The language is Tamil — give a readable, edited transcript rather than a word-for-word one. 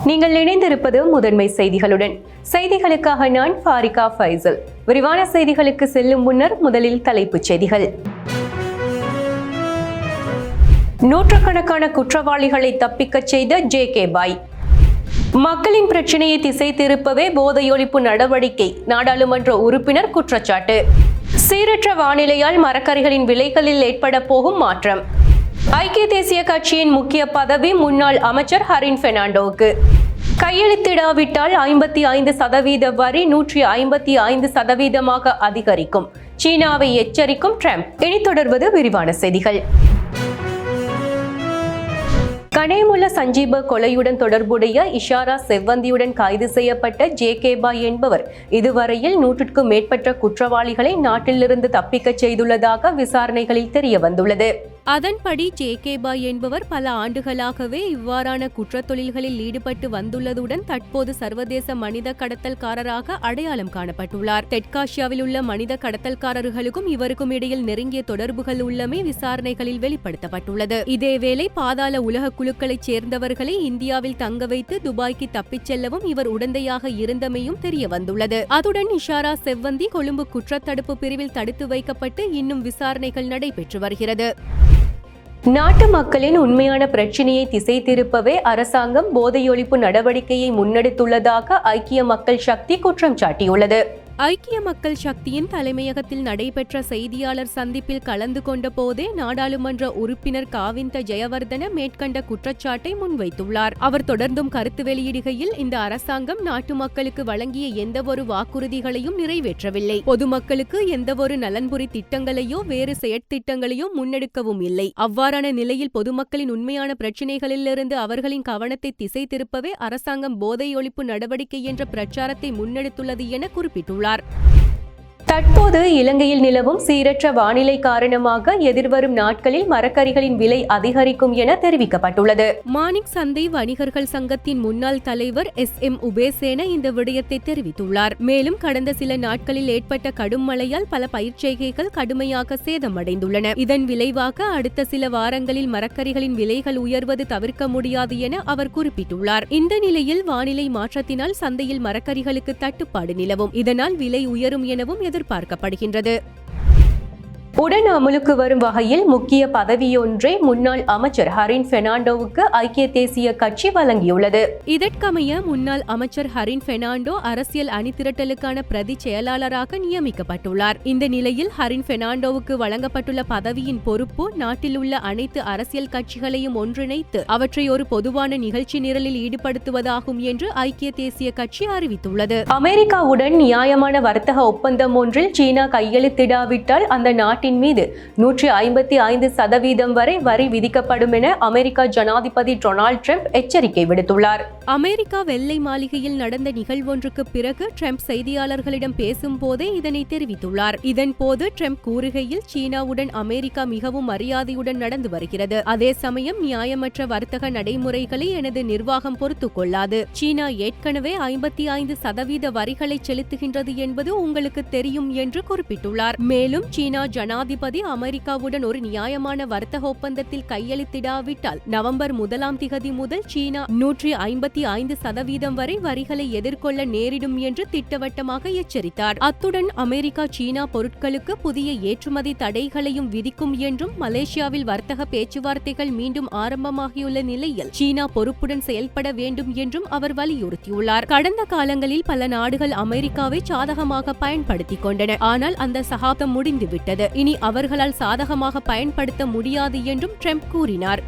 நீங்கள் இணைந்திருப்பது முதன்மை செய்திகளுடன். செய்திகளுக்காக நான் ஃபாரிகா ஃபைசல். விரிவான செய்திகளுக்கு செல்லும் முன்னர் முதலில் தலைப்புச் செய்திகள். நூற்றுக்கணக்கான குற்றவாளிகளை தப்பிக்கச் செய்த JK பாய். மக்களின் பிரச்சனையை திசை திருப்பவே போதையொழிப்பு நடவடிக்கை, நாடாளுமன்ற உறுப்பினர் குற்றச்சாட்டு. சீரற்ற வானிலையால் மரக்கறிகளின் விலைகளில் ஏற்பட போகும் மாற்றம். ஐக்கிய தேசிய கட்சியின் முக்கிய பதவி முன்னாள் அமைச்சர் ஹரின் பெர்னாண்டோவுக்கு. கையெழுத்திடாவிட்டால் 55% வரி 155% அதிகரிக்கும், சீனாவை எச்சரிக்கும் ட்ரம்ப். இனி தொடர்வது விரிவான செய்திகள். கனேமுல்ல சஞ்சீப கொலையுடன் தொடர்புடைய இஷாரா செவ்வந்தியுடன் கைது செய்யப்பட்ட JK பாய் என்பவர் இதுவரையில் 100க்கும் மேற்பட்ட குற்றவாளிகளை நாட்டிலிருந்து தப்பிக்கச் செய்துள்ளதாக விசாரணைகளில் தெரிய வந்துள்ளது. அதன்படி JK பாய் என்பவர் பல ஆண்டுகளாகவே இவ்வாறான குற்றத் தொழில்களில் ஈடுபட்டு வந்துள்ளதுடன் தற்போது சர்வதேச மனித கடத்தல்காரராக அடையாளம் காணப்பட்டுள்ளார். தெற்காசியாவில் உள்ள மனித கடத்தல்காரர்களுக்கும் இவருக்கும் இடையில் நெருங்கிய தொடர்புகள் உள்ளமை விசாரணைகளில் வெளிப்படுத்தப்பட்டுள்ளது. இதேவேளை பாதாள உலக குழுக்களைச் சேர்ந்தவர்களை இந்தியாவில் தங்க வைத்து துபாய்க்கு தப்பிச் செல்லவும் இவர் உடந்தையாக இருந்தமையும் தெரிய வந்துள்ளது. அதுடன் இஷாரா செவ்வந்தி கொழும்பு குற்றத்தடுப்பு பிரிவில் தடுத்து வைக்கப்பட்டு இன்னும் விசாரணைகள் நடைபெற்று வருகிறது. நாட்டு மக்களின் உண்மையான பிரச்சினையை திசை திருப்பவே அரசாங்கம் போதையொழிப்பு நடவடிக்கையை முன்னெடுத்துள்ளதாக ஐக்கிய மக்கள் சக்தி குற்றம் சாட்டியுள்ளது. ஐக்கிய மக்கள் சக்தியின் தலைமையகத்தில் நடைபெற்ற செய்தியாளர் சந்திப்பில் கலந்து கொண்ட போதே நாடாளுமன்ற உறுப்பினர் காவிந்த ஜெயவர்தன மேற்கண்ட குற்றச்சாட்டை முன்வைத்துள்ளார். அவர் தொடர்ந்தும் கருத்து வெளியிடுகையில், இந்த அரசாங்கம் நாட்டு மக்களுக்கு வழங்கிய எந்தவொரு வாக்குறுதிகளையும் நிறைவேற்றவில்லை, பொதுமக்களுக்கு எந்தவொரு நலன்புரி திட்டங்களையோ வேறு செயற்திட்டங்களையோ முன்னெடுக்கவும் இல்லை. அவ்வாறான நிலையில் பொதுமக்களின் உண்மையான பிரச்சினைகளிலிருந்து அவர்களின் கவனத்தை திசை திருப்பவே அரசாங்கம் போதை ஒழிப்பு நடவடிக்கை என்ற பிரச்சாரத்தை முன்னெடுத்துள்ளது என குறிப்பிட்டுள்ளார். தற்போது இலங்கையில் நிலவும் சீரற்ற வானிலை காரணமாக எதிர்வரும் நாட்களில் மரக்கறிகளின் விலை அதிகரிக்கும் என தெரிவிக்கப்பட்டுள்ளது. மாணிக் சந்தை வணிகர்கள் சங்கத்தின் முன்னாள் தலைவர் SM உபேசேன இந்த விடயத்தை தெரிவித்துள்ளார். மேலும் கடந்த சில நாட்களில் ஏற்பட்ட கடும் மழையால் பல பயிர்ச்செய்கைகள் கடுமையாக சேதமடைந்துள்ளன. இதன் விளைவாக அடுத்த சில வாரங்களில் மரக்கறிகளின் விலைகள் உயர்வது தவிர்க்க முடியாது என அவர் குறிப்பிட்டுள்ளார். இந்த நிலையில் வானிலை மாற்றத்தினால் சந்தையில் மரக்கறிகளுக்கு தட்டுப்பாடு நிலவும், இதனால் விலை உயரும் எனவும் எதிர்பார்க்கப்படுகின்றது. உடன் அமுலுக்கு வரும் வகையில் முக்கிய பதவியொன்றை முன்னாள் அமைச்சர் ஹரின் பெர்னாண்டோவுக்கு ஐக்கிய தேசிய கட்சி வழங்கியுள்ளது. இதற்கமைய முன்னாள் அமைச்சர் ஹரின் பெர்னாண்டோ அரசியல் அணிதிரட்டலுக்கான பிரதி செயலாளராக நியமிக்கப்பட்டுள்ளார். இந்த நிலையில் ஹரின் பெர்னாண்டோவுக்கு வழங்கப்பட்டுள்ள பதவியின் பொறுப்பு நாட்டில் உள்ள அனைத்து அரசியல் கட்சிகளையும் ஒன்றிணைத்து அவற்றை ஒரு பொதுவான நிகழ்ச்சி நிரலில் ஈடுபடுத்துவதாகும் என்று ஐக்கிய தேசிய கட்சி அறிவித்துள்ளது. அமெரிக்காவுடன் நியாயமான வர்த்தக ஒப்பந்தம் ஒன்றில் சீனா கையெழுத்திடாவிட்டால் அந்த நாட்டின் மீது 155% வரை வரி விதிக்கப்படும் என அமெரிக்க ஜனாதிபதி டொனால்ட் ட்ரம்ப் எச்சரிக்கை விடுத்துள்ளார். அமெரிக்கா வெள்ளை மாளிகையில் நடந்த நிகழ்வொன்றுக்கு பிறகு ட்ரம்ப் செய்தியாளர்களிடம் பேசும் போதே இதனை தெரிவித்துள்ளார். இதன் போது ட்ரம்ப் கூறுகையில், சீனாவுடன் அமெரிக்கா மிகவும் மரியாதையுடன் நடந்து வருகிறது, அதே சமயம் நியாயமற்ற வர்த்தக நடைமுறைகளை எனது நிர்வாகம் பொறுத்துக் கொள்ளாது. சீனா ஏற்கனவே 55% வரிகளை செலுத்துகின்றது என்பது உங்களுக்கு தெரியும் என்று குறிப்பிட்டுள்ளார். மேலும் சீனா ஜனாதிபதி அமெரிக்காவுடன் ஒரு நியாயமான வர்த்தக ஒப்பந்தத்தில் கையெழுத்திடாவிட்டால் நவம்பர் 1 முதல் சீனா 155% வரை வரிகளை எதிர்கொள்ள நேரிடும் என்று திட்டவட்டமாக எச்சரித்தார். அத்துடன் அமெரிக்கா சீனா பொருட்களுக்கு புதிய ஏற்றுமதி தடைகளையும் விதிக்கும் என்றும், மலேசியாவில் வர்த்தக பேச்சுவார்த்தைகள் மீண்டும் ஆரம்பமாகியுள்ள நிலையில் சீனா பொறுப்புடன் செயல்பட வேண்டும் என்றும் அவர் வலியுறுத்தியுள்ளார். கடந்த காலங்களில் பல நாடுகள் அமெரிக்காவை சாதகமாக பயன்படுத்திக் கொண்டன, ஆனால் அந்த சகாப்தம் முடிந்துவிட்டது. இனி அவர்களால் சாதகமாக பயன்படுத்த முடியாது என்றும் ட்ரம்ப் கூறினார்.